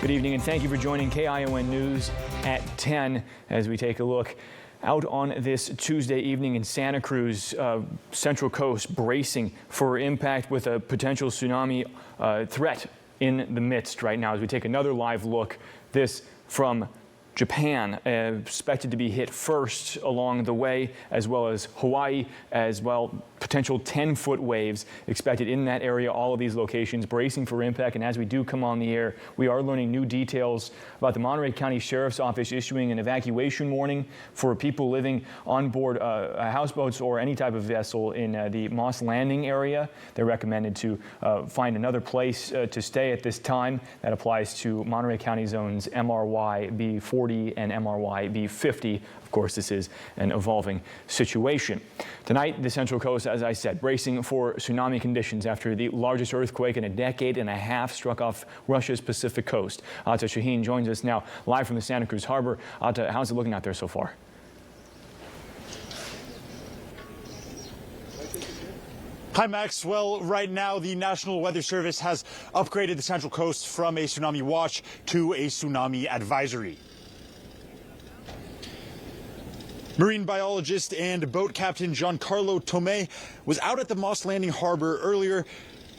Good evening and thank you for joining KION News at 10 as we take a look out on this Tuesday evening in Santa Cruz, Central Coast, bracing for impact with a potential tsunami threat in the midst right now as we take another live look. This from Japan, expected to be hit first along the way, as well as Hawaii, as well. Potential 10-foot waves expected in that area, all of these locations bracing for impact. And as we do come on the air, we are learning new details about the Monterey County Sheriff's Office issuing an evacuation warning for people living on board houseboats or any type of vessel in the Moss Landing area. They're recommended to find another place to stay at this time. That applies to Monterey County zones MRY B40 and MRY B50. Of course, this is an evolving situation. Tonight, the Central Coast, as I said, bracing for tsunami conditions after the largest earthquake in a decade and a half struck off Russia's Pacific coast. Ata Shaheen joins us now live from the Santa Cruz Harbor. Ata, how's it looking out there so far? Hi, Max. Well, right now, the National Weather Service has upgraded the Central Coast from a tsunami watch to a tsunami advisory. Marine biologist and boat captain Giancarlo Tomei was out at the Moss Landing Harbor earlier,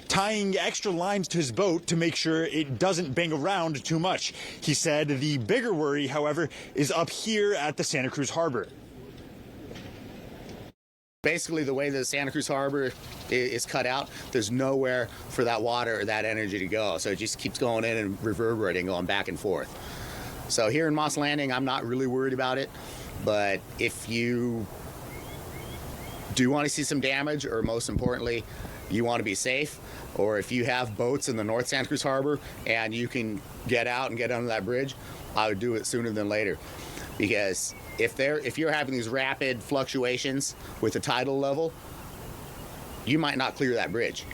tying extra lines to his boat to make sure it doesn't bang around too much. He said the bigger worry, however, is up here at the Santa Cruz Harbor. Basically, the way the Santa Cruz Harbor is cut out, there's nowhere for that water or that energy to go. So it just keeps going in and reverberating, going back and forth. So here in Moss Landing, I'm not really worried about it. But if you do want to see some damage, or most importantly, you want to be safe, or if you have boats in the North Santa Cruz Harbor and you can get out and get under that bridge, I would do it sooner than later. Because if you're having these rapid fluctuations with the tidal level, you might not clear that bridge.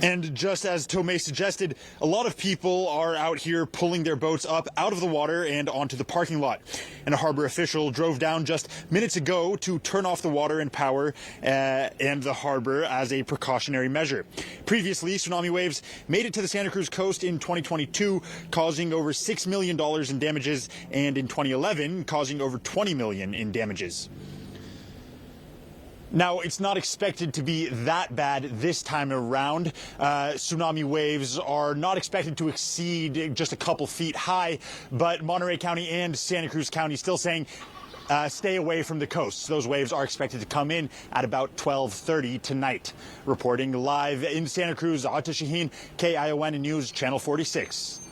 And just as Tomei suggested, a lot of people are out here pulling their boats up out of the water and onto the parking lot. And a harbor official drove down just minutes ago to turn off the water and power and the harbor as a precautionary measure. Previously, tsunami waves made it to the Santa Cruz coast in 2022, causing over $6 million in damages, and in 2011, causing over $20 million in damages. Now, it's not expected to be that bad this time around. Tsunami waves are not expected to exceed just a couple feet high, but Monterey County and Santa Cruz County still saying stay away from the coast. Those waves are expected to come in at about 12:30 tonight. Reporting live in Santa Cruz, Ata Shaheen, KION News, Channel 46.